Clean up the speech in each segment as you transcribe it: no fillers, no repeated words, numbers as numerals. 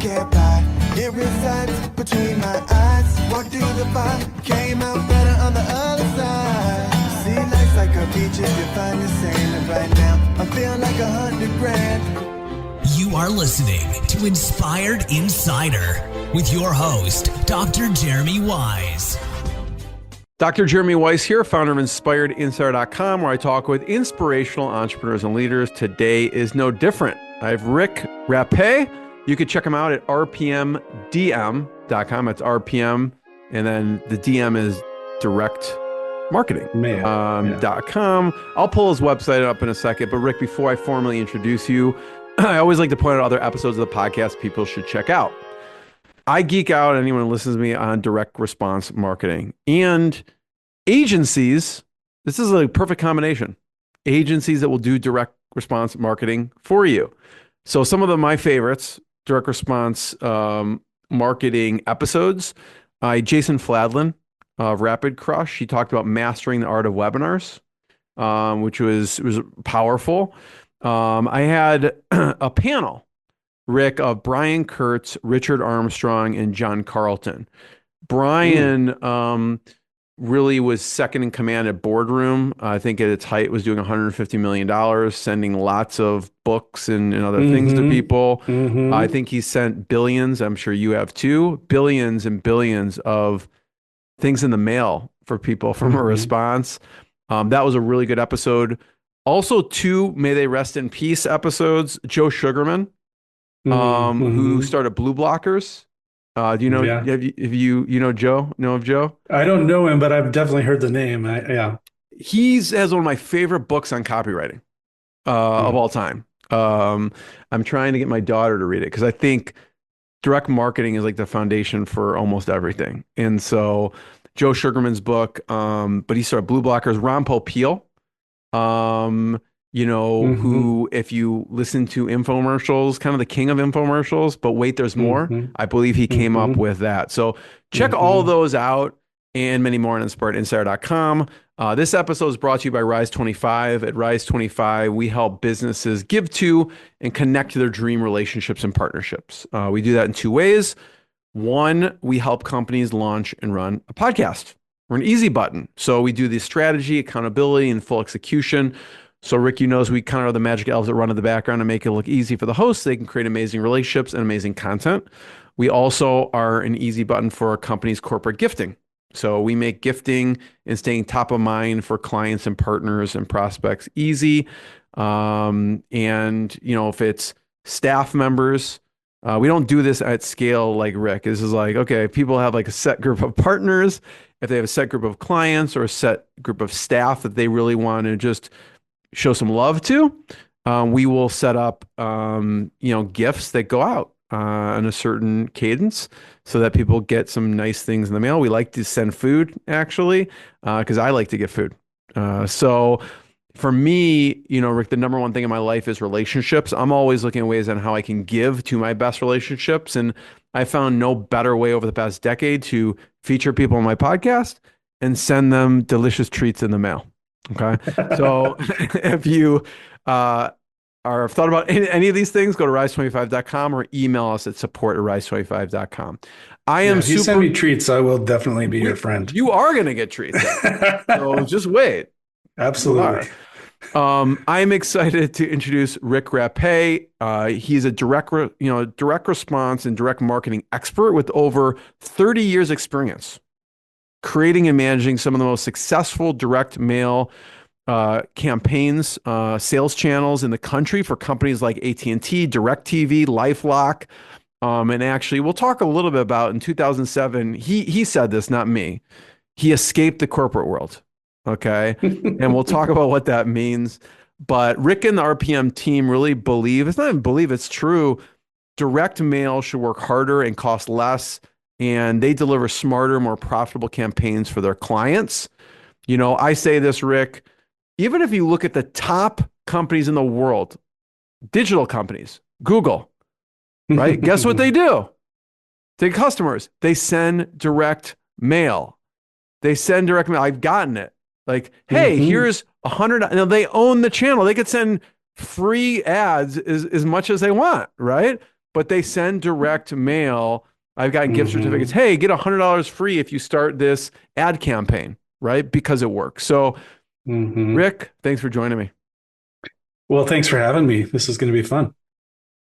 can't buy. It resides between my eyes. Walked through the fire, came out better on the other side. See, life's like a beach if you find the sand. And right now, I feel like 100 grand. You are listening to Inspired Insider with your host, Dr. Jeremy Wise. Dr. Jeremy Wise here, founder of InspiredInsider.com, where I talk with inspirational entrepreneurs and leaders. Today is no different. I have Rick Rappe. You can check him out at rpmdm.com. That's RPM, and then the DM is directmarketing.com. I'll pull his website up in a second. But Rick, before I formally introduce you, I always like to point out other episodes of the podcast people should check out. I geek out, anyone who listens to me, on direct response marketing. And agencies, this is a perfect combination. Agencies that will do direct response marketing for you. So some of my favorites, direct response marketing episodes, Jason Fladlin of Rapid Crush, he talked about mastering the art of webinars, which was powerful. I had a panel, Rick, of Brian Kurtz, Richard Armstrong, and John Carlton. Brian really was second in command at Boardroom. I think at its height was doing $150 million, sending lots of books and other things to people. I think he sent billions, I'm sure you have too, billions and billions of things in the mail for people from a response. That was a really good episode. Also, two May They Rest in Peace episodes. Joe Sugarman, who started Blue Blockers. Do you know? Yeah. Have you know Joe? Know of Joe? I don't know him, but I've definitely heard the name. Yeah. He has one of my favorite books on copywriting of all time. I'm trying to get my daughter to read it because I think direct marketing is like the foundation for almost everything. And so Joe Sugarman's book, but he started Blue Blockers. Ron Popeil, who, if you listen to infomercials, kind of the king of infomercials, but wait, there's more. I believe he came up with that. So check all those out and many more on InspiredInsider.com. This episode is brought to you by Rise 25. At Rise 25, we help businesses give to and connect to their dream relationships and partnerships. We do that in two ways. One, we help companies launch and run a podcast. We're an easy button. So we do the strategy, accountability, and full execution. So Rick, we kind of are the magic elves that run in the background and make it look easy for the hosts. They can create amazing relationships and amazing content. We also are an easy button for a company's corporate gifting. So we make gifting and staying top of mind for clients and partners and prospects easy. If it's staff members, we don't do this at scale like Rick. This is like, okay, people have like a set group of partners. If they have a set group of clients or a set group of staff that they really want to just show some love to, we will set up, gifts that go out on a certain cadence so that people get some nice things in the mail. We like to send food, actually, because I like to get food. So for me, Rick, the number one thing in my life is relationships. I'm always looking at ways on how I can give to my best relationships. And I found no better way over the past decade to feature people on my podcast and send them delicious treats in the mail. Okay. So if you have thought about any of these things, go to rise25.com or email us at support@rise25.com. If you send me treats, I will definitely be your friend. You are going to get treats. So just wait. Absolutely. I'm excited to introduce Rick Rappe. He's a direct response and direct marketing expert with over 30 years experience creating and managing some of the most successful direct mail campaigns, sales channels in the country for companies like AT&T, DirecTV, LifeLock. And actually, we'll talk a little bit about in 2007, he said this, not me. He escaped the corporate world. Okay. And we'll talk about what that means. But Rick and the RPM team really believe, it's not even believe, it's true. Direct mail should work harder and cost less. And they deliver smarter, more profitable campaigns for their clients. I say this, Rick, even if you look at the top companies in the world, digital companies, Google, right? Guess what they do? To customers, they send direct mail. I've gotten it. Like, hey, here's $100. They own the channel. They could send free ads as much as they want, right? but they send direct mail. I've gotten gift certificates. Hmm. Hey, get $100 free if you start this ad campaign, right? Because it works. So, Hmm. Rick, thanks for joining me. Well, thanks for having me. This is going to be fun.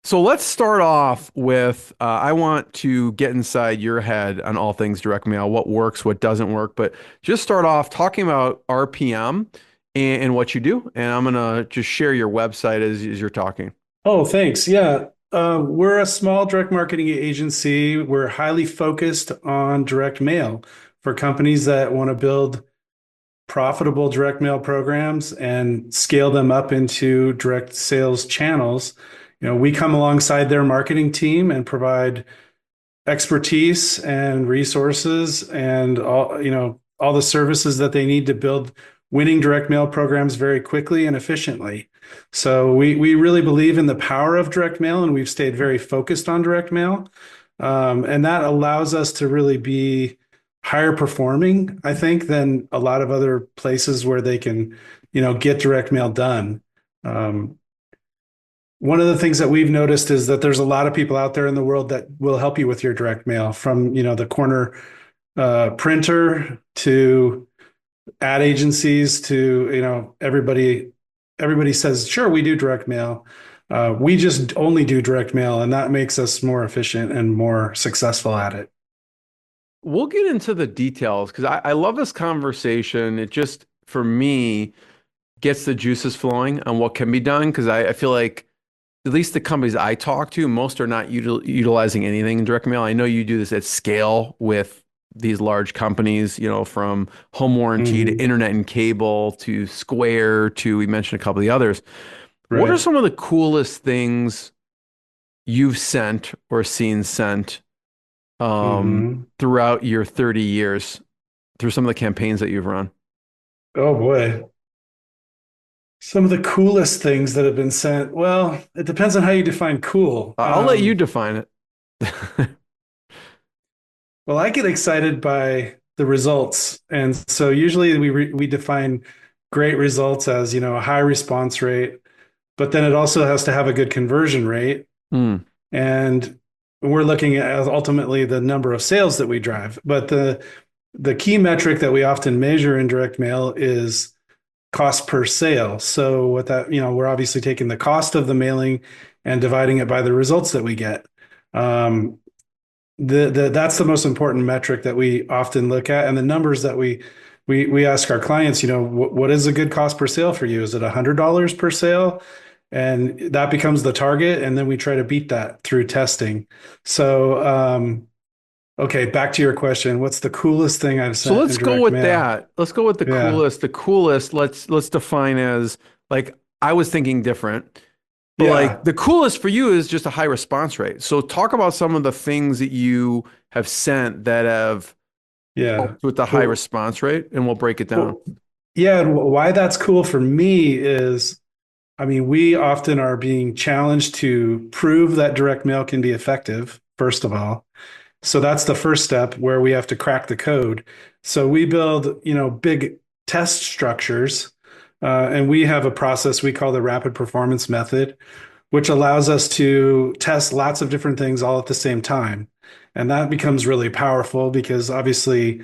So let's start off with I want to get inside your head on all things direct mail, what works, what doesn't work, but just start off talking about RPM and what you do. And I'm going to just share your website as you're talking. Oh, thanks. Yeah. We're a small direct marketing agency. We're highly focused on direct mail for companies that want to build profitable direct mail programs and scale them up into direct sales channels. We come alongside their marketing team and provide expertise and resources and all the services that they need to build winning direct mail programs very quickly and efficiently. So we really believe in the power of direct mail, and we've stayed very focused on direct mail. And that allows us to really be higher performing, I think, than a lot of other places where they can, get direct mail done. Um, One of the things that we've noticed is that there's a lot of people out there in the world that will help you with your direct mail, from the corner printer to ad agencies to everybody says, sure, we do direct mail. We just only do direct mail, and that makes us more efficient and more successful at it. We'll get into the details because I love this conversation. It just, for me, gets the juices flowing on what can be done because I feel like at least the companies I talk to, most are not utilizing anything in direct mail. I know you do this at scale with these large companies, from home warranty to Mhm. internet and cable to Square to, we mentioned a couple of the others. What are Right. some of the coolest things you've sent or seen sent Hmm. throughout your 30 years through some of the campaigns that you've run? Oh boy. Some of the coolest things that have been sent. Well, it depends on how you define cool. I'll let you define it. Well, I get excited by the results, and so usually we define great results as a high response rate, but then it also has to have a good conversion rate, Hmm. and we're looking at ultimately the number of sales that we drive. But the key metric that we often measure in direct mail is cost per sale. So what that, we're obviously taking the cost of the mailing and dividing it by the results that we get. Um, that's the most important metric that we often look at, and the numbers that we ask our clients, what is a good cost per sale for you? Is it $100 per sale? And that becomes the target, and then we try to beat that through testing. So okay, back to your question. What's the coolest thing I've So sent in let's go direct with mail? that. Let's go with the Yeah. coolest. The coolest, let's define as like I was thinking different. But like Yeah. the coolest for you is just a high response rate. So talk about some of the things that you have sent that have Yeah. helped with the high Well, response rate, and we'll break it down. well, yeah, and why that's cool for me is, I mean, we often are being challenged to prove that direct mail can be effective, first of all. So that's the first step where we have to crack the code. So we build, big test structures, and we have a process we call the rapid performance method, which allows us to test lots of different things all at the same time. And that becomes really powerful because obviously,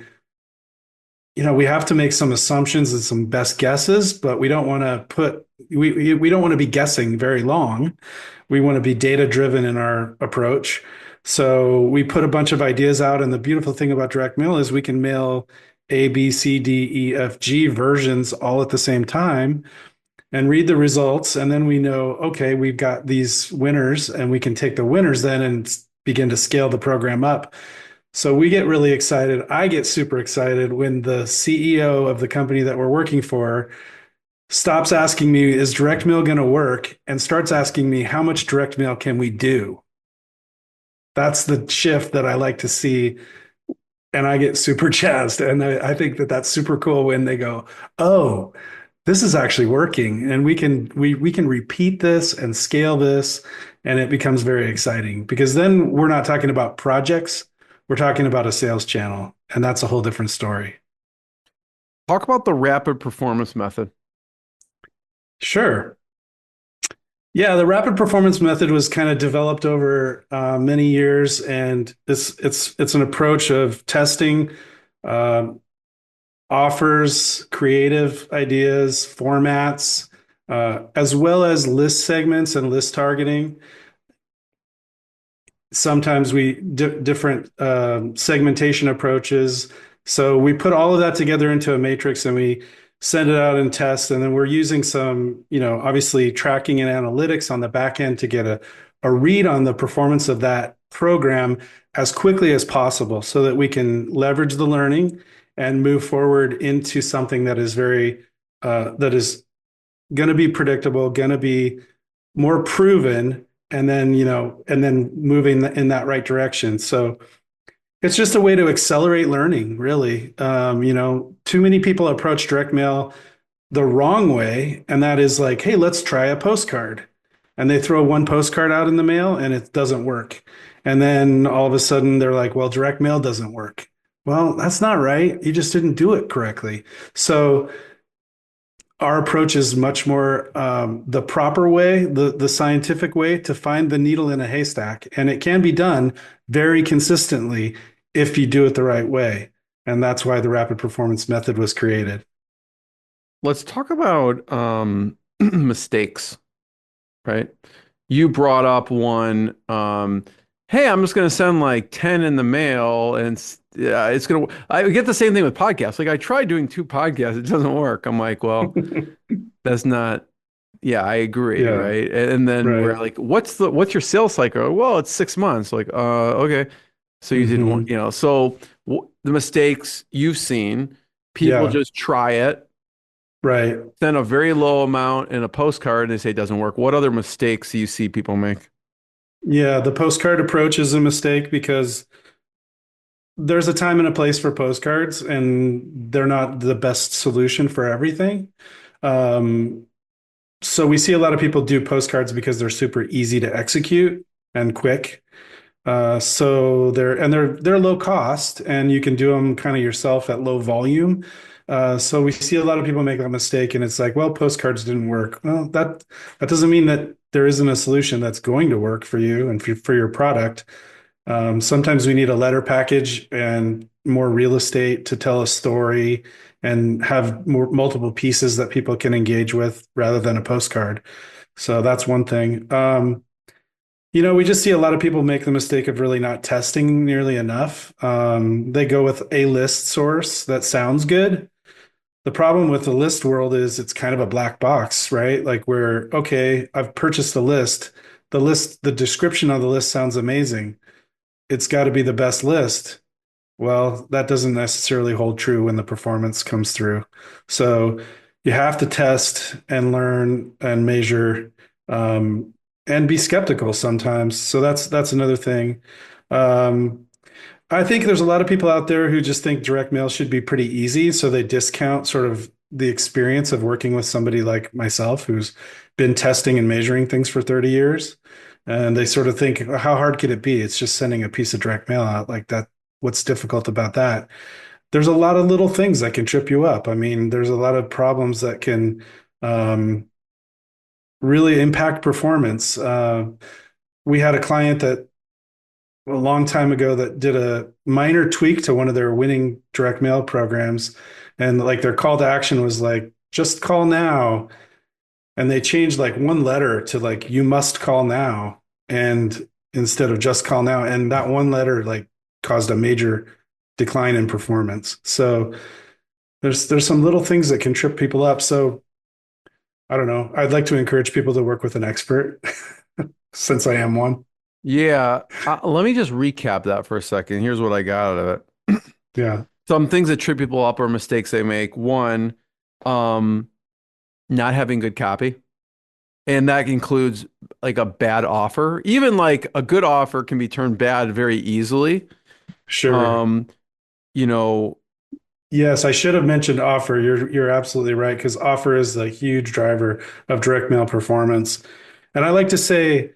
we have to make some assumptions and some best guesses, but we don't want to we don't want to be guessing very long. We want to be data driven in our approach. So we put a bunch of ideas out, and the beautiful thing about direct mail is we can mail A, B, C, D, E, F, G versions all at the same time and read the results. And then we know, okay, we've got these winners, and we can take the winners then and begin to scale the program up. So we get really excited. I get super excited when the CEO of the company that we're working for stops asking me, is direct mail going to work? And starts asking me, how much direct mail can we do? That's the shift that I like to see. And I get super jazzed. And I think that that's super cool when they go, oh, this is actually working. And we can repeat this and scale this. And it becomes very exciting because then we're not talking about projects. We're talking about a sales channel. And that's a whole different story. Talk about the rapid performance method. Sure. Yeah, the rapid performance method was kind of developed over many years, and it's an approach of testing uh, offers, creative ideas, formats, as well as list segments and list targeting. Sometimes different segmentation approaches. So we put all of that together into a matrix and we send it out and test. And then we're using some, obviously tracking and analytics on the back end to get a read on the performance of that program as quickly as possible so that we can leverage the learning and move forward into something that is that is going to be predictable, going to be more proven, and then moving in that right direction. So it's just a way to accelerate learning, really. Too many people approach direct mail the wrong way, and that is like, hey, let's try a postcard. And they throw one postcard out in the mail and it doesn't work. And then all of a sudden they're like, well, direct mail doesn't work. Well, that's not right. You just didn't do it correctly. So our approach is much more the proper way, the scientific way to find the needle in a haystack. And it can be done very consistently if you do it the right way. And that's why the rapid performance method was created. Let's talk about mistakes, right? You brought up one. Hey, I'm just going to send like 10 in the mail and it's going to, I get the same thing with podcasts. Like I tried doing 2 podcasts. It doesn't work. I'm like, well, that's not, yeah, I agree. Yeah, Right. And then we're right. like, what's your sales cycle? Well, it's 6 months. Like, okay. So you did one, Hmm. so the mistakes you've seen, people Yeah, just try it, right. send a very low amount in a postcard and they say it doesn't work. What other mistakes do you see people make? Yeah, the postcard approach is a mistake because there's a time and a place for postcards, and they're not the best solution for everything. Um, so we see a lot of people do postcards because they're super easy to execute and quick. So they're low cost, and you can do them kind of yourself at low volume. So we see a lot of people make that mistake, and it's like, well, postcards didn't work. Well, that doesn't mean that there isn't a solution that's going to work for you and for your product. Sometimes we need a letter package and more real estate to tell a story and have multiple pieces that people can engage with rather than a postcard. So that's one thing. We just see a lot of people make the mistake of really not testing nearly enough. They go with a list source that sounds good. The problem with the list world is it's kind of a black box, right? Like where, okay, I've purchased a list. The description of the list sounds amazing. It's got to be the best list. Well, that doesn't necessarily hold true when the performance comes through. So you have to test and learn and measure, and be skeptical sometimes. So that's another thing. Um, I think there's a lot of people out there who just think direct mail should be pretty easy, so they discount sort of the experience of working with somebody like myself who's been testing and measuring things for 30 years. And they sort of think, how hard could it be? It's just sending a piece of direct mail out like that. What's difficult about that? There's a lot of little things that can trip you up. I mean, there's a lot of problems that can really impact performance. We had a client that a long time ago that did a minor tweak to one of their winning direct mail programs. And like their call to action was like, just call now. And they changed like one letter to like, you must call now. And instead of just call now. And that one letter like caused a major decline in performance. So there's some little things that can trip people up. So I don't know. I'd like to encourage people to work with an expert since I am one. Yeah, let me just recap that for a second. Here's what I got out of it. Yeah, Some things that trip people up or mistakes they make. One, um, not having good copy. And that includes like a bad offer. Even like a good offer can be turned bad very easily. sure. Um, you know, Yes, I should have mentioned offer. You're absolutely right because offer is a huge driver of direct mail performance. And I like to say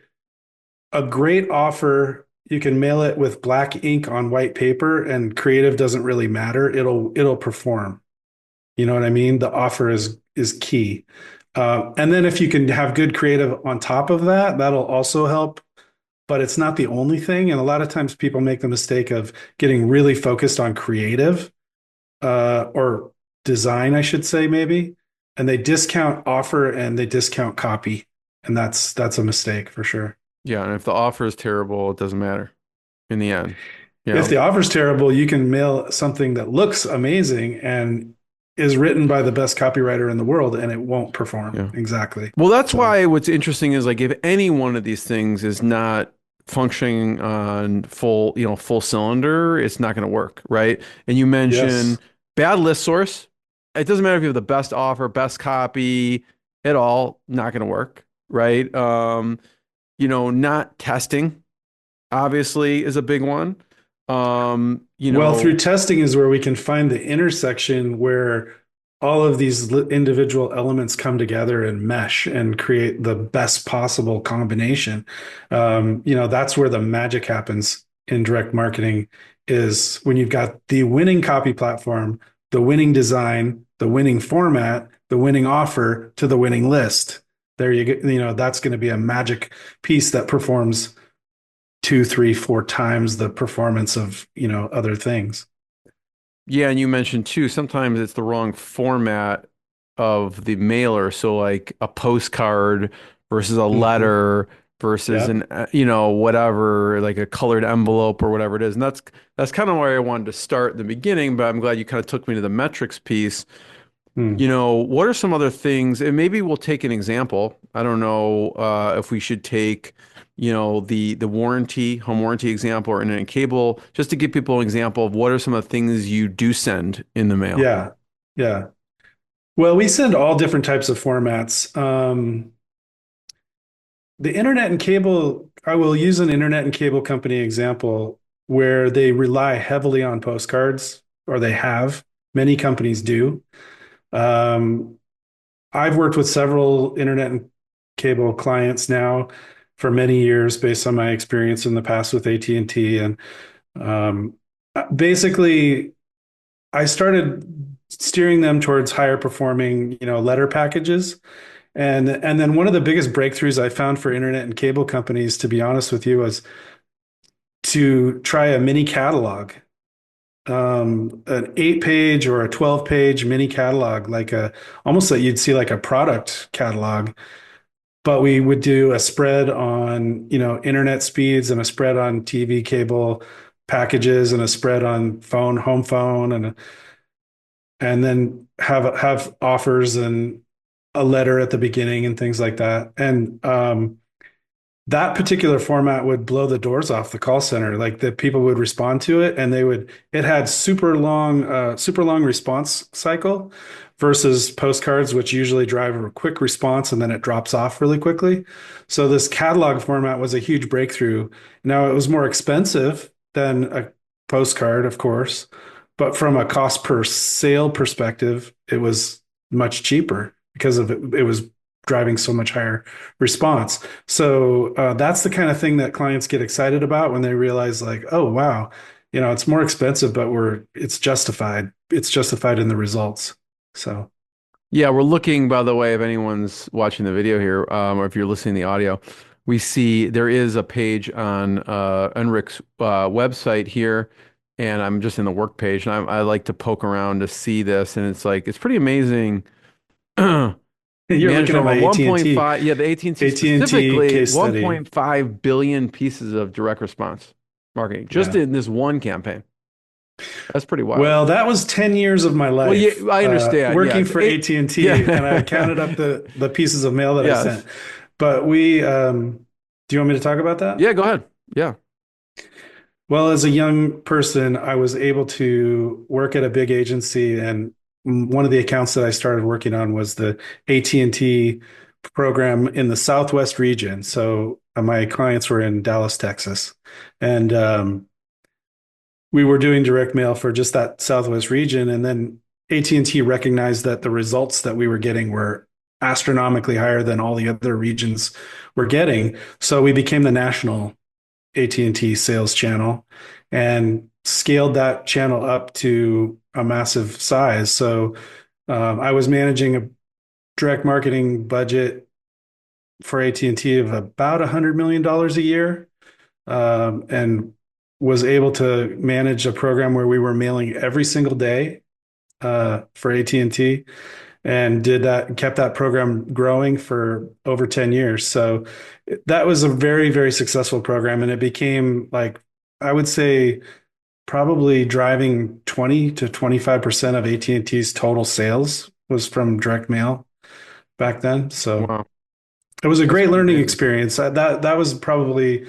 a great offer, you can mail it with black ink on white paper and creative doesn't really matter. It'll perform. You know what I mean? The offer is key. And then if you can have good creative on top of that, that'll also help. But it's not the only thing. And a lot of times people make the mistake of getting really focused on creative or design, I should say, maybe. And they discount offer and they discount copy. And that's a mistake for sure. Yeah, and if the offer is terrible, it doesn't matter in the end. You If know? the offer's terrible, you can mail something that looks amazing and is written by the best copywriter in the world and it won't perform. Yeah. Exactly. Well, that's So, why what's interesting is like if any one of these things is not functioning on full cylinder, it's not going to work, right? And you mentioned yes. bad list source. It doesn't matter if you have the best offer, best copy at all, not going to work, right? Not testing obviously is a big one. Well, through testing is where we can find the intersection where all of these individual elements come together and mesh and create the best possible combination. That's where the magic happens in direct marketing is when you've got the winning copy platform, the winning design, the winning format, the winning offer to the winning list. There you go. That's going to be a magic piece that performs two, three, four times the performance of, other things. Yeah, and you mentioned too, sometimes it's the wrong format of the mailer. So like a postcard versus a Mhm. letter versus Yeah. an whatever, like a colored envelope or whatever it is. And that's kind of where I wanted to start in the beginning, but I'm glad you kind of took me to the metrics piece. Hmm. What are some other things? And maybe we'll take an example. I don't know if we should take, the home warranty example or internet cable, just to give people an example of what are some of the things you do send in the mail. Yeah. Yeah. Well, we send all different types of formats. The internet and cable, I will use an internet and cable company example where they rely heavily on postcards, or they have. Many companies do. Um, I've worked with several internet and cable clients now for many years based on my experience in the past with AT&T. And um, basically, I started steering them towards higher performing, letter packages. And then one of the biggest breakthroughs I found for internet and cable companies, to be honest with you, was to try a mini catalog, an 8 page or a 12 page mini catalog, like a almost like you'd see like a product catalog. But we would do a spread on, internet speeds and a spread on TV cable packages and a spread on home phone, and then have offers and a letter at the beginning and things like that. And that particular format would blow the doors off the call center. Like the people would respond to it, and it had super long response cycle versus postcards, which usually drive a quick response and then it drops off really quickly. So this catalog format was a huge breakthrough. Now it was more expensive than a postcard, of course, but from a cost per sale perspective, it was much cheaper because of it was driving so much higher response. So that's the kind of thing that clients get excited about when they realize, like, oh wow, it's more expensive, but it's justified. It's justified in the results. So Yeah, we're looking, by the way, if anyone's watching the video here, or if you're listening to the audio, we see there is a page on Rick's website here, and I'm just in the work page, and I like to poke around to see this, and it's pretty amazing. you're Managed looking at over my AT&T 1.5, yeah, the AT&T AT&T specifically, case study. 1.5 billion pieces of direct response marketing just Yeah. in this one campaign. That's pretty wild. Well, that was 10 years of my Well, yeah, life I understand. Yeah, working for AT&T, and I yeah, counted up the pieces of mail that I yes, sent. But do you want me to talk about that? yeah. Go ahead. Yeah. Well, as a young person, I was able to work at a big agency, and one of the accounts that I started working on was the AT&T program in the Southwest region. So my clients were in Dallas, Texas, and we were doing direct mail for just that Southwest region. And then AT&T recognized that the results that we were getting were astronomically higher than all the other regions were getting. So we became the national AT&T sales channel and scaled that channel up to a massive size. So I was managing direct marketing budget for AT&T of about $100 million a year, and was able to manage a program where we were mailing every single day for AT&T, and did that, kept that program growing for over 10 years. So that was a very, very successful program. And it became, like, I would say, probably driving 20 to 25% of AT&T's total sales was from direct mail back then. So Wow, it was a that's great pretty learning amazing. experience. That was probably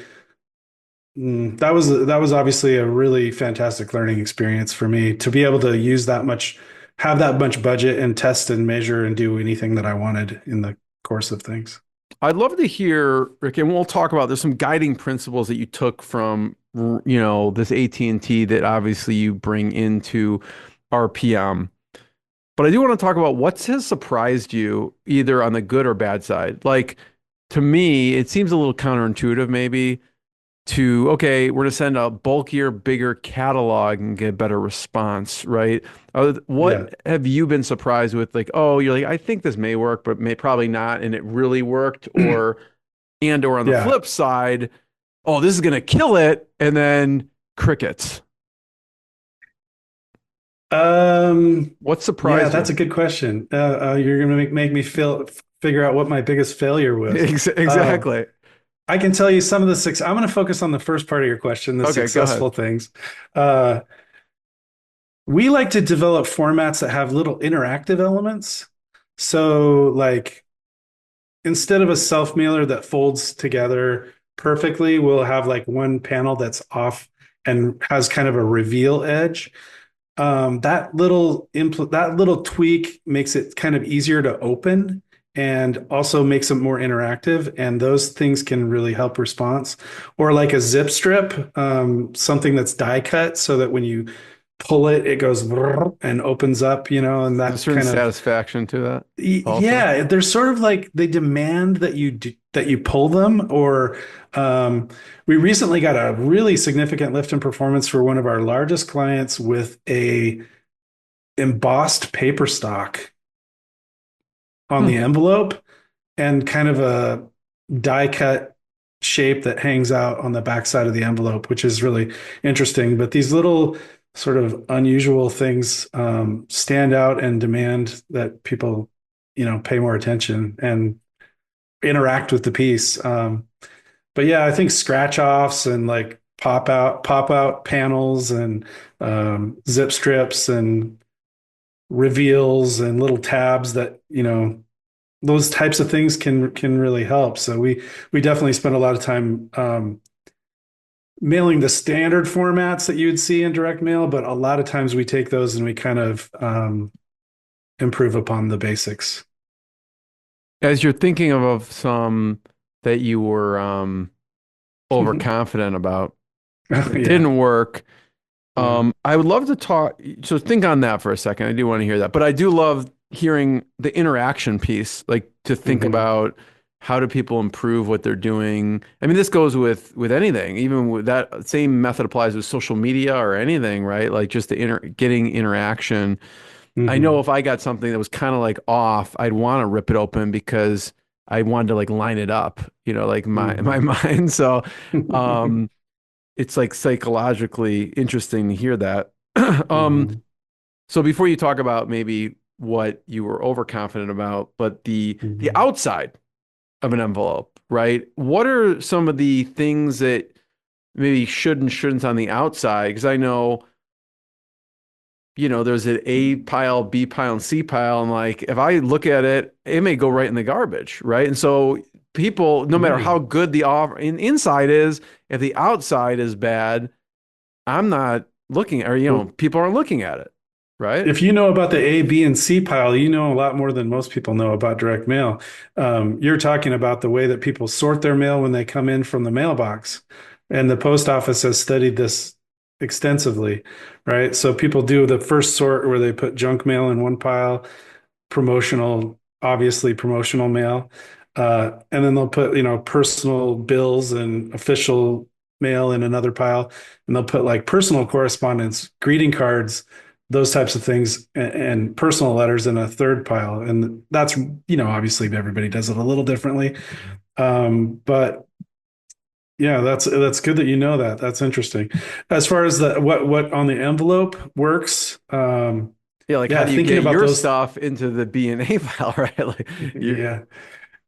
that was obviously a really fantastic learning experience for me to be able to use that much, have that much budget and test and measure and do anything that I wanted in the course of things. I'd love to hear, Rick, and we'll talk about there's some guiding principles that you took from this AT&T that obviously you bring into RPM. But I do want to talk about what has surprised you either on the good or bad side. Like to me, it seems a little counterintuitive maybe to, okay, we're going to send a bulkier, bigger catalog and get better response, right? Yeah. What have you been surprised with? Like, oh, you're like, I think this may work, but may probably not, and it really worked, or on the Yeah. flip side, oh, this is going to kill it, and then crickets. Um, What yeah, surprised that's you? a good question. You're going to make me figure out what my biggest failure was. Uh, Exactly. I can tell you some of the six. I'm going to focus on the first part of your question, the Okay, go ahead. successful things. Uh, we like to develop formats that have little interactive elements. So, like, instead of a self mailer that folds together perfectly, we'll have like one panel that's off and has kind of a reveal edge. That little tweak makes it kind of easier to open and also makes it more interactive. And those things can really help response. Or like a zip strip, something that's die cut so that when you pull it, it goes and opens up, and There's a that certain kind of, satisfaction to that also. yeah, they're sort of like they demand that you pull them. Or we recently got a really significant lift in performance for one of our largest clients with a embossed paper stock on Hmm. the envelope and kind of a die cut shape that hangs out on the backside of the envelope, which is really interesting. But these little sort of unusual things stand out and demand that people, pay more attention and interact with the piece. But yeah, I think scratch offs and like pop out panels and zip strips and reveals and little tabs that, those types of things can really help. So we definitely spend a lot of time mailing the standard formats that you would see in direct mail, but a lot of times we take those and we kind of improve upon the basics. As you're thinking of some that you were overconfident about that Yeah. didn't work, Yeah. I would love to talk. So think on that for a second. I do want to hear that, but I do love hearing the interaction piece, like to think Mhm. about how do people improve what they're doing. I mean, this goes with anything, even with that same method applies with social media or anything, right? Like just the getting interaction. I know Mhm. if I got something that was kind of like off, I'd want to rip it open because I wanted to like line it up, like my Mhm. mind. So, um, it's like psychologically interesting to hear that. Um, Mhm. so before you talk about maybe what you were overconfident about, but the Mhm. outside of an envelope, right? What are some of the things that maybe should and shouldn't on the outside? Because I know, there's an A pile, B pile, and C pile, and like if I look at it, it may go right in the garbage, right? And so people, no matter how Right. good the inside is, if the outside is bad, I'm not looking, or Well, people aren't looking at it, right? if you know about the A, B, and C pile, you know a lot more than most people know about direct mail. You're talking about the way that people sort their mail when they come in from the mailbox. And the post office has studied this extensively, right? So people do the first sort where they put junk mail in one pile, obviously promotional mail. And then they'll put, personal bills and official mail in another pile. And they'll put like personal correspondence, greeting cards, those types of things, and personal letters in a third pile. And that's, obviously everybody does it a little differently. But yeah, that's good that you know that. That's interesting. As far as the what on the envelope works, Yeah, like how yeah, do you thinking get about your those, stuff into the B&A file, right? Like you yeah.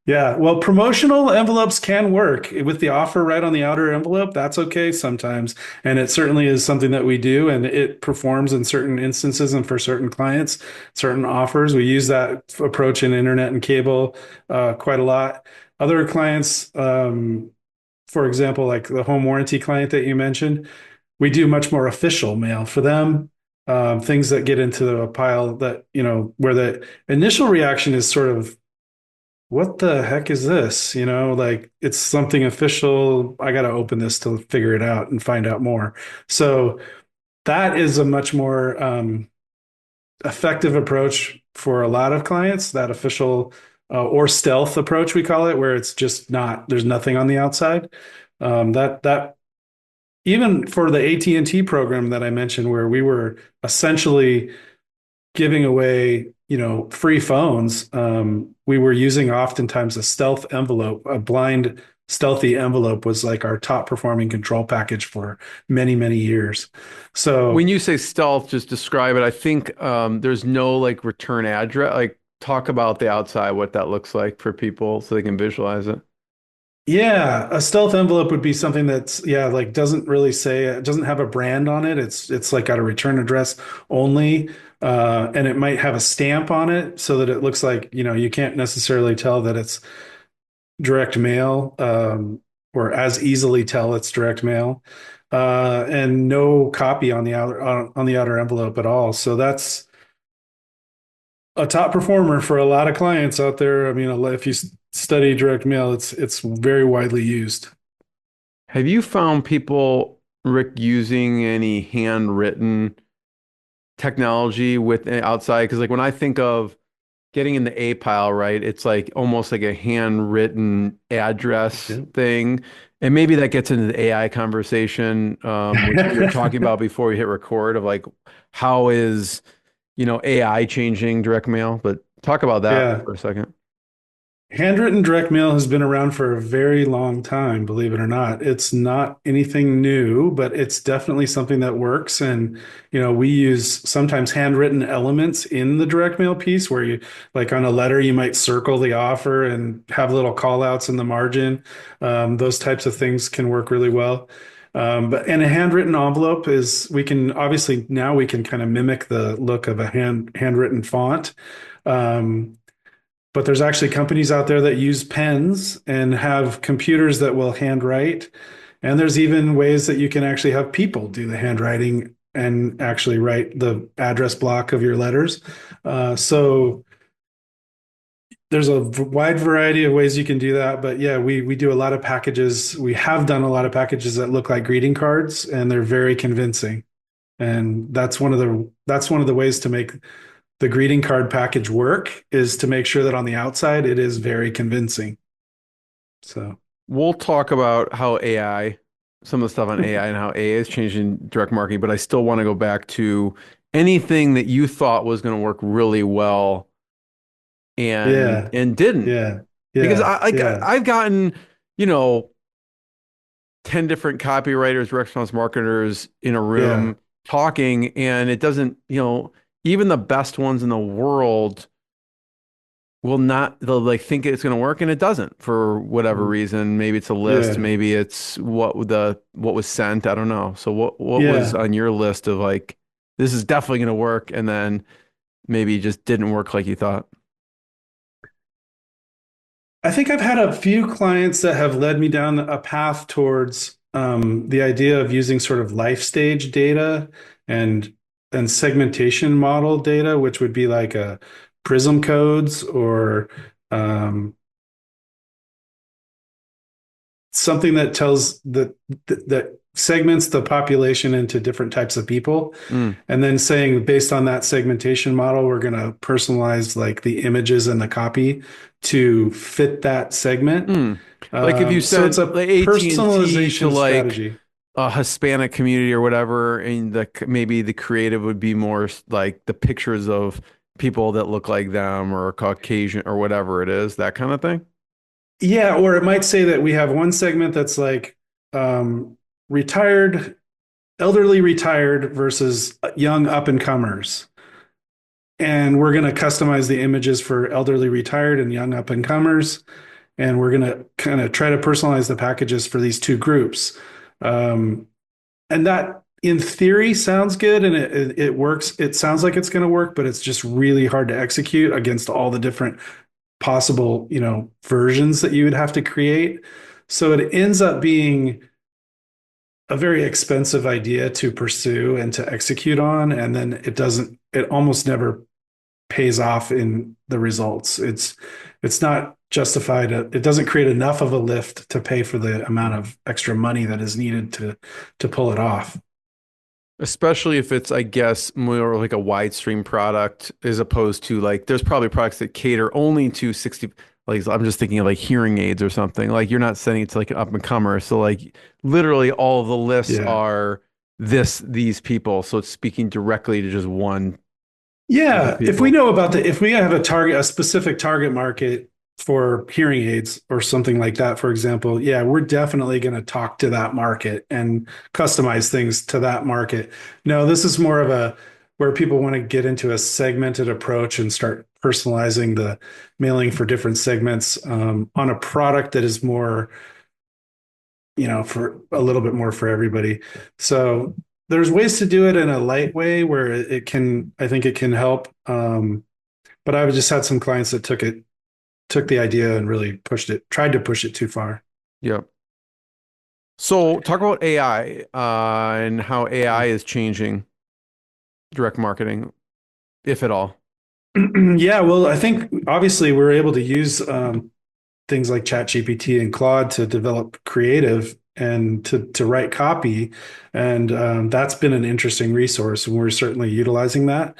Yeah, well, promotional envelopes can work with the offer right on the outer envelope. That's okay sometimes. And it certainly is something that we do, and it performs in certain instances and for certain clients, certain offers. We use that approach in internet and cable quite a lot. Other clients, for example, like the home warranty client that you mentioned, we do much more official mail for them. Things that get into a pile that, where the initial reaction is sort of, what the heck is this? Like it's something official. I got to open this to figure it out and find out more. So that is a much more effective approach for a lot of clients, that official or stealth approach, we call it, where it's just not, there's nothing on the outside. That even for the AT&T program that I mentioned, where we were essentially giving away, free phones, we were using oftentimes a stealth envelope. A blind stealthy envelope was like our top performing control package for many, many years. So when you say stealth, just describe it. I think there's no like return address. Like talk about the outside, what that looks like for people so they can visualize it. yeah, a stealth envelope would be something that's, yeah, like doesn't really say, it doesn't have a brand on it. It's like got a return address only. And it might have a stamp on it so that it looks like, you can't necessarily tell that it's direct mail, or as easily tell it's direct mail, and no copy on the outer envelope at all. So that's a top performer for a lot of clients out there. I mean, if you study direct mail, it's very widely used. Have you found people, Rick, using any handwritten technology with outside? Because like when I think of getting in the A pile, right, it's like almost like a handwritten address Yeah. thing. And maybe that gets into the AI conversation, which we were talking about before we hit record of like how is, AI changing direct mail? But talk about that Yeah. for a second. Handwritten direct mail has been around for a very long time, believe it or not. It's not anything new, but it's definitely something that works. And, we use sometimes handwritten elements in the direct mail piece where you, like on a letter, you might circle the offer and have little call outs in the margin. Those types of things can work really well. And a handwritten envelope we can obviously now we can kind of mimic the look of a handwritten font. Um, but there's actually companies out there that use pens and have computers that will handwrite. And there's even ways that you can actually have people do the handwriting and actually write the address block of your letters. So there's a wide variety of ways you can do that. But yeah, we do a lot of packages. We have done a lot of packages that look like greeting cards, and they're very convincing. And that's one of the ways to make the greeting card package work, is to make sure that on the outside it is very convincing. So We'll talk about how AI, some of the stuff on AI and how AI is changing direct marketing, but I still want to go back to anything that you thought was going to work really well and yeah, didn't. yeah, Because yeah, yeah, I've gotten, you know, 10 different copywriters, response marketers in a yeah, room talking, and it doesn't, even the best ones in the world will not, they'll like think it's going to work and it doesn't for whatever reason. Maybe it's a list, yeah, maybe it's what was sent. I don't know. So what was yeah. on your list of like, this is definitely going to work, and then maybe it just didn't work like you thought? I think I've had a few clients that have led me down a path towards the idea of using sort of life stage data and segmentation model data, which would be like a prism codes or um, something that tells that segments the population into different types of people, Mm, and then saying based on that segmentation model we're going to personalize like the images and the copy to fit that segment. mm. Like if you So it's sent a like AT&T to personalization like strategy. a Hispanic community or whatever, and maybe the creative would be more like the pictures of people that look like them or Caucasian or whatever it is, that kind of thing. Yeah, or it might say that we have one segment that's like retired, elderly retired versus young up and comers. And we're going to customize the images for elderly retired and young up and comers. And we're going to kind of try to personalize the packages for these two groups. Um, and that in theory sounds good and it works. It sounds like it's going to work, but it's just really hard to execute against all the different possible, versions that you would have to create. So it ends up being a very expensive idea to pursue and to execute on. And then it almost never pays off in the results. It's not justified. It doesn't create enough of a lift to pay for the amount of extra money that is needed to pull it off. Especially if it's, I guess, more like a wide stream product as opposed to like, there's probably products that cater only to 60, like, I'm just thinking of like hearing aids or something. Like, you're not sending it to like an up and comer. So, like, literally all of the lists Yeah. are these people. So it's speaking directly to just one group of Yeah, if we people. know about if we have a specific target market for hearing aids or something like that, for example, yeah, we're definitely going to talk to that market and customize things to that market. No, this is more of a where people want to get into a segmented approach and start personalizing the mailing for different segments on a product that is more, for a little bit more for everybody. So there's ways to do it in a light way where I think it can help. But I've just had some clients that took the idea and really tried to push it too far. Yeah. So talk about AI and how AI is changing direct marketing, if at all. Yeah, well, I think obviously we're able to use things like ChatGPT and Claude to develop creative and to write copy, and that's been an interesting resource, and we're certainly utilizing that.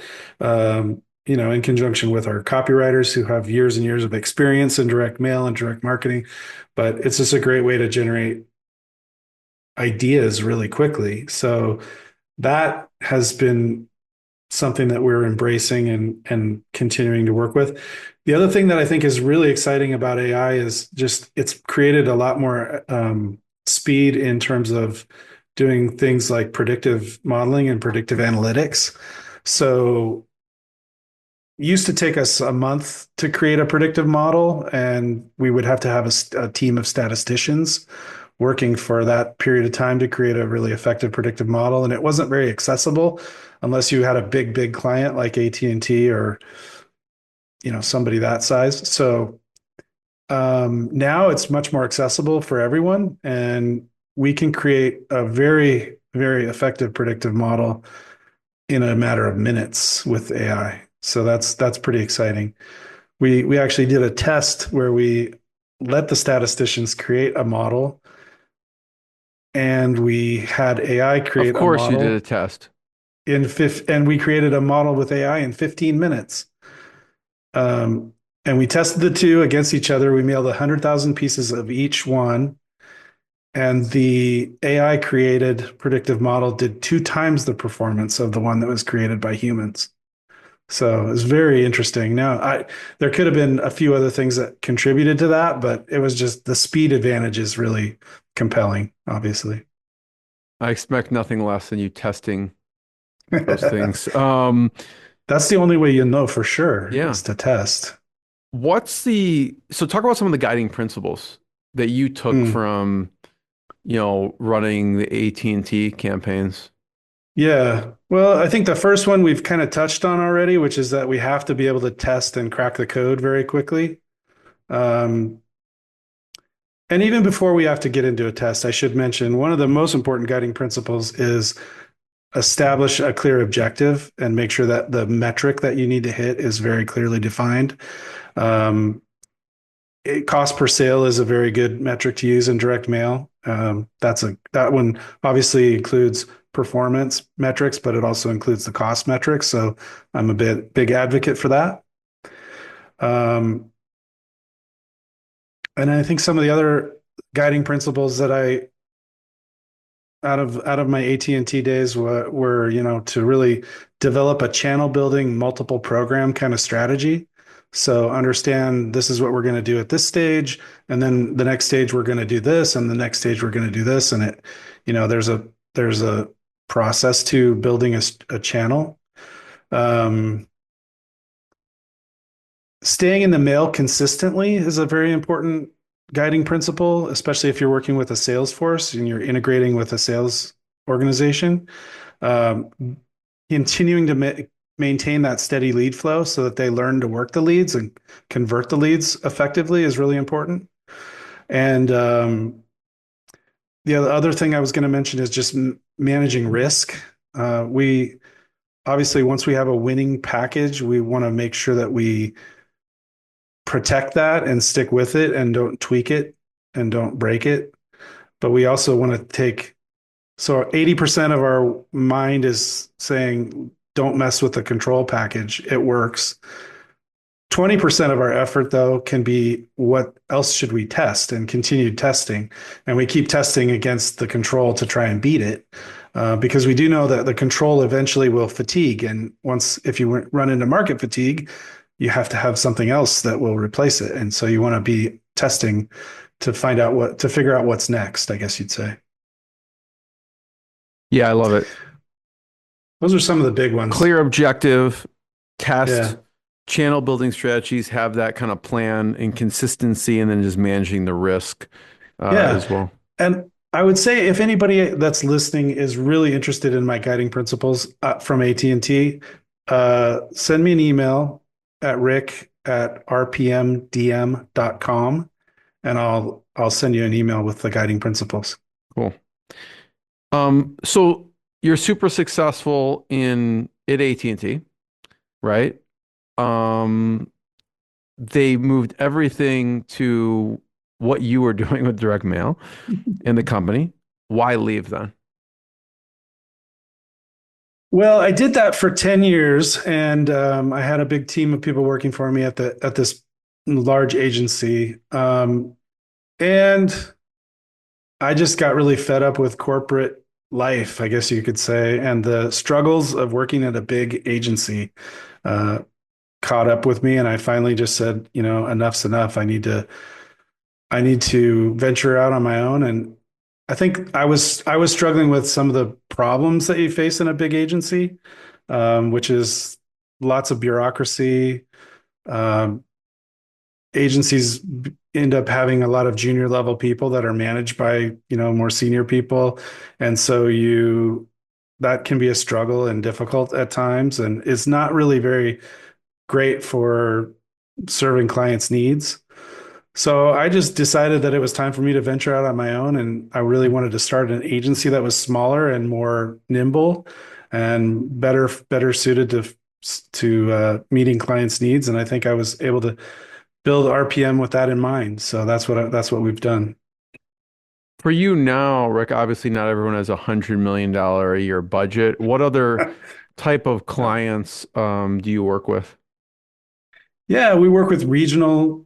In conjunction with our copywriters who have years and years of experience in direct mail and direct marketing, but it's just a great way to generate ideas really quickly. So that has been something that we're embracing and continuing to work with. The other thing that I think is really exciting about AI is just it's created a lot more speed in terms of doing things like predictive modeling and predictive analytics. So it used to take us a month to create a predictive model, and we would have to have a team of statisticians working for that period of time to create a really effective predictive model. And it wasn't very accessible unless you had a big client like AT&T or somebody that size. So now it's much more accessible for everyone, and we can create a very, very effective predictive model in a matter of minutes with AI. So that's pretty exciting. We actually did a test where we let the statisticians create a model, and we had AI Of create a course, you did model a test. and we created a model with AI in 15 minutes. Um, and we tested the two against each other. We mailed 100,000 pieces of each one. And the AI created predictive model did 2 times the performance of the one that was created by humans. So it's very interesting. There could have been a few other things that contributed to that, but it was just the speed advantage is really compelling, obviously. I expect nothing less than you testing those things. That's the only way you know for sure Yeah. is to test. So talk about some of the guiding principles that you took Mm. from, running the AT&T campaigns. Yeah. Well, I think the first one we've kind of touched on already, which is that we have to be able to test and crack the code very quickly. Um, and even before we have to get into a test, I should mention one of the most important guiding principles is establish a clear objective and make sure that the metric that you need to hit is very clearly defined. Um, Cost per sale is a very good metric to use in direct mail. That one obviously includes performance metrics, but it also includes the cost metrics. So I'm a big advocate for that. Um, and I think some of the other guiding principles that I out of my AT&T days were, to really develop a channel building multiple program kind of strategy. So understand this is what we're going to do at this stage, and then the next stage we're going to do this, and the next stage we're going to do this, and there's a process to building a channel. Um, Staying in the mail consistently is a very important guiding principle, especially if you're working with a sales force and you're integrating with a sales organization. Um, Continuing to maintain that steady lead flow so that they learn to work the leads and convert the leads effectively is really important. And the other thing I was going to mention is just managing risk. We obviously, once we have a winning package, we want to make sure that we protect that and stick with it and don't tweak it and don't break it. But we also want to so 80% of our mind is saying, don't mess with the control package. It works. 20% of our effort, though, can be what else should we test and continued testing. And we keep testing against the control to try and beat it. Because we do know that the control eventually will fatigue. And if you run into market fatigue, you have to have something else that will replace it. And so you want to be testing to figure out what's next, I guess you'd say. Yeah, I love it. Those are some of the big ones. Clear objective, test, Yeah. channel building strategies, have that kind of plan and consistency, and then just managing the risk as well. And I would say if anybody that's listening is really interested in my guiding principles from AT&T, send me an email at rick@rpmdm.com, and I'll send you an email with the guiding principles. Cool. So you're super successful at AT&T, right? They moved everything to what you were doing with direct mail in the company. Why leave then? Well, I did that for 10 years, and I had a big team of people working for me at this large agency. And I just got really fed up with corporate life, I guess you could say, and the struggles of working at a big agency caught up with me, and I finally just said, enough's enough. I need to venture out on my own. And I think I was struggling with some of the problems that you face in a big agency, which is lots of bureaucracy. Agencies end up having a lot of junior level people that are managed by more senior people, and so that can be a struggle and difficult at times, and it's not really very great for serving clients' needs. So I just decided that it was time for me to venture out on my own, and I really wanted to start an agency that was smaller and more nimble and better suited to meeting clients' needs. And I think I was able to build RPM with that in mind. So that's what we've done. For you now, Rick, obviously not everyone has $100 million a year budget. What other type of clients do you work with? Yeah, we work with regional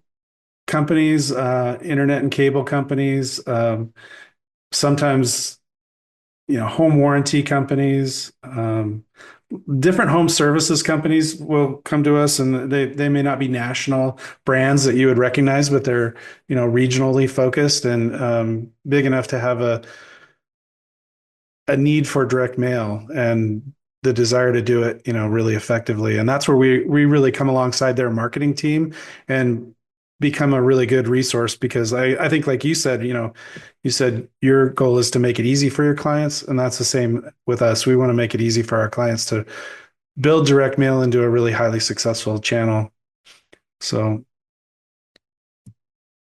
companies, internet and cable companies, sometimes, home warranty companies, different home services companies will come to us, and they may not be national brands that you would recognize, but they're, regionally focused and big enough to have a need for direct mail and the desire to do it, really effectively. And that's where we really come alongside their marketing team and become a really good resource, because I think, like you said, you said your goal is to make it easy for your clients. And that's the same with us. We want to make it easy for our clients to build direct mail into a really highly successful channel. So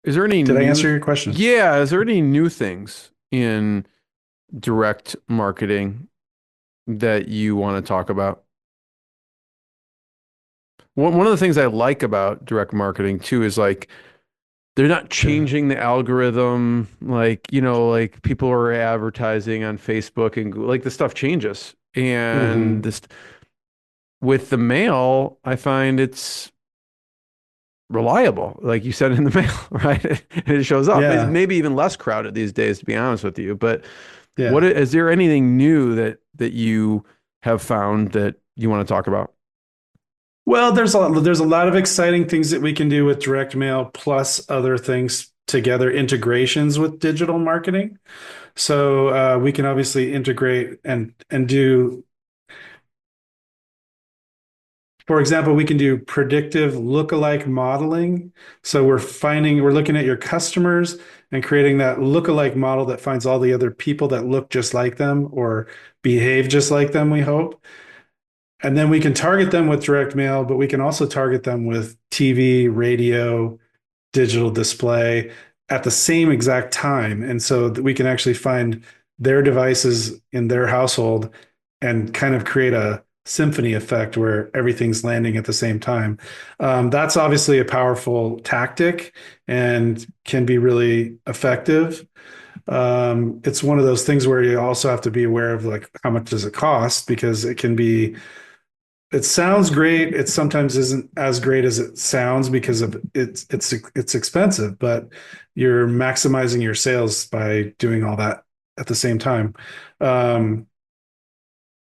did I answer your question? Yeah. Is there any new things in direct marketing that you want to talk about? One of the things I like about direct marketing too is like they're not changing the algorithm, like people are advertising on Facebook and like the stuff changes. And this with the mail, I find it's reliable, like you said, in the mail, right? And it shows up. Yeah. It's maybe even less crowded these days, to be honest with you, but What Yeah. is there anything new that you have found that you want to talk about? Well, there's a lot of exciting things that we can do with direct mail plus other things together, integrations with digital marketing. So we can obviously integrate and do, for example, we can do predictive lookalike modeling. So we're looking at your customers and creating that lookalike model that finds all the other people that look just like them or behave just like them, we hope. And then we can target them with direct mail, but we can also target them with TV, radio, digital display at the same exact time. And so that we can actually find their devices in their household and kind of create a symphony effect where everything's landing at the same time. That's obviously a powerful tactic and can be really effective. It's one of those things where you also have to be aware of like how much does it cost because it sounds great. It sometimes isn't as great as it sounds because of it's expensive, but you're maximizing your sales by doing all that at the same time. Um,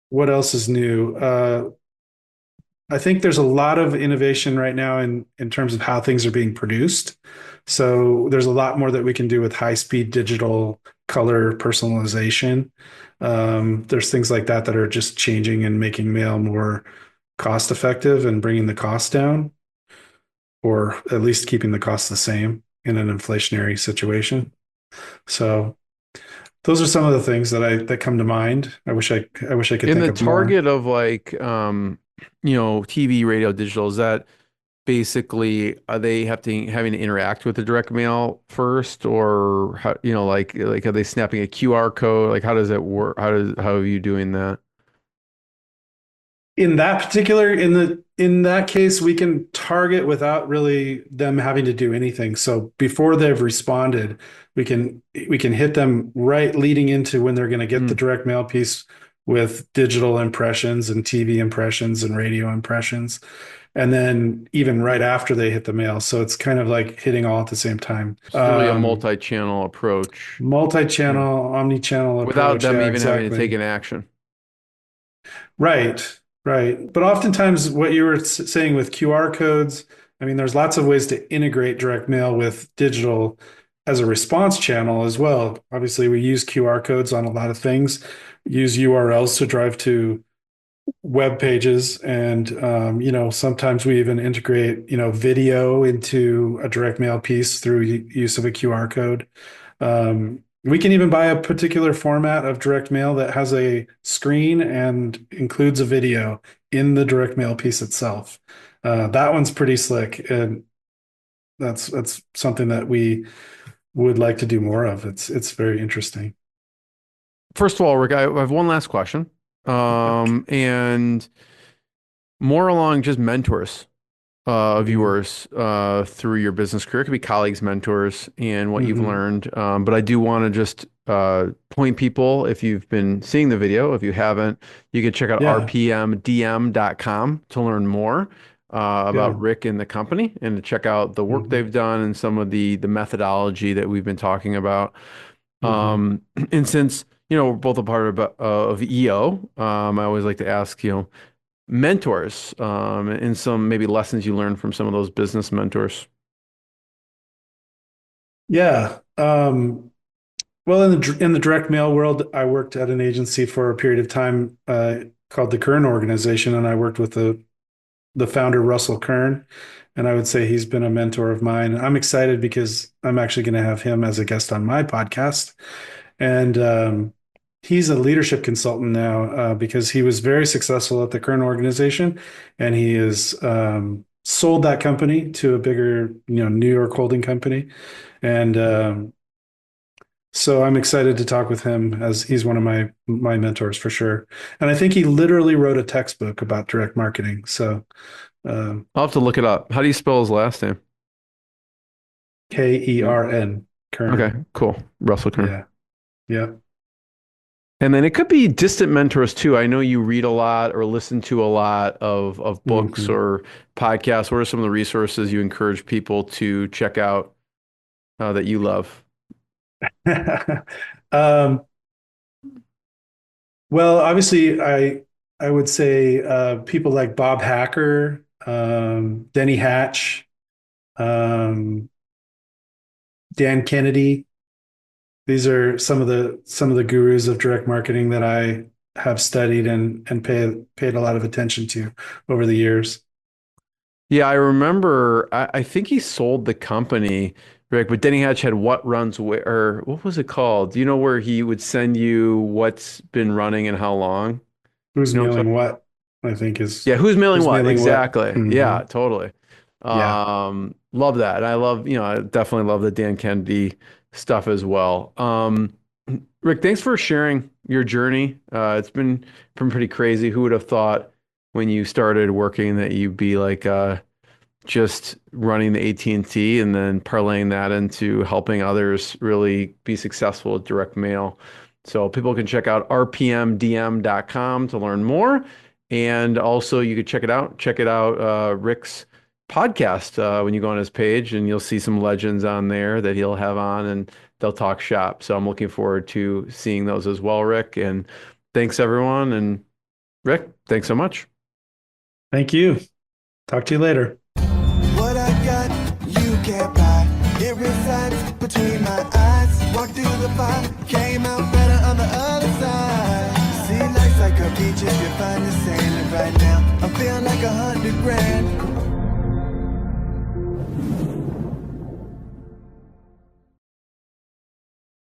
what else is new? I think there's a lot of innovation right now in terms of how things are being produced. So there's a lot more that we can do with high speed digital color personalization. There's things like that that are just changing and making mail more cost effective and bringing the cost down, or at least keeping the cost the same in an inflationary situation. So those are some of the things that come to mind. I wish I could In think the of more. target of like TV, radio, digital, is that basically are they having to interact with the direct mail first or how, like are they snapping a QR code? Like how does it work? How are you doing that? In that particular in that case, we can target without really them having to do anything. So before they've responded, we can hit them right leading into when they're going to get the Mm. direct mail piece with digital impressions and TV impressions and radio impressions, and then even right after they hit the mail. So it's kind of like hitting all at the same time. So it's really a multi-channel approach. Yeah. Multi-channel, omni-channel Without approach. them Yeah, even having to take exactly. an action. Right, right. But oftentimes, what you were saying with QR codes, I mean, there's lots of ways to integrate direct mail with digital as a response channel as well. Obviously, we use QR codes on a lot of things, use URLs to drive to web pages, and sometimes we even integrate video into a direct mail piece through use of a QR code. We can even buy a particular format of direct mail that has a screen and includes a video in the direct mail piece itself. That one's pretty slick, and that's something that we would like to do more of. It's very interesting. First of all, Rick, I have one last question. And more along just mentors of Mhm. yours through your business career. It could be colleagues, mentors, and what you've Mhm. learned. But I do want to just point people, if you've been seeing the video, if you haven't, you can check out Yeah, rpmdm.com to learn more about yeah. Rick and the company and to check out the work Mhm. they've done and some of the methodology that we've been talking about. Mhm. Um, and since, we're both a part of EO, I always like to ask, mentors, and some maybe lessons you learned from some of those business mentors. Yeah. Well, in the direct mail world, I worked at an agency for a period of time called the Kern Organization, and I worked with the founder Russell Kern, and I would say he's been a mentor of mine. I'm excited because I'm actually going to have him as a guest on my podcast, and he's a leadership consultant now because he was very successful at the Kern Organization, and he has sold that company to a bigger, New York holding company, and so I'm excited to talk with him as he's one of my mentors for sure. And I think he literally wrote a textbook about direct marketing. So um, I'll have to look it up. How do you spell his last name? Yeah. Kern, Okay, Kern. cool. Russell Kern. Yeah, yeah. And then it could be distant mentors too. I know you read a lot or listen to a lot of books Hmm. or podcasts. What are some of the resources you encourage people to check out that you love? um, Well, obviously, I would say people like Bob Hacker, Denny Hatch, um, Dan Kennedy. These are some of the gurus of direct marketing that I have studied and paid a lot of attention to over the years. Yeah, I remember. I think he sold the company, Rick. But Denny Hatch had what runs where, or what was it called? Do you know where he would send you what's been running and how long? Who's You know what I'm mailing talking? what? I think is Yeah, who's mailing who's what? mailing what. Exactly. Hmm. Yeah, totally. Yeah. Love that. And I love, I definitely love the Dan Kennedy stuff as well. Rick, thanks for sharing your journey. It's been pretty crazy. Who would have thought when you started working that you'd be like just running the AT&T and T and then parlaying that into helping others really be successful with direct mail. So people can check out rpmdm.com to learn more. And also you could check it out, Rick's podcast when you go on his page, and you'll see some legends on there that he'll have on, and they'll talk shop. So I'm looking forward to seeing those as well, Rick. And thanks everyone. And Rick, thanks so much. Thank you. Talk to you later. What I got, you can't buy. It resides between my eyes. Walked through the fire, came out better on the other side. See, life's like a beach if you find the sailing right now. I'm feeling like 100 grand.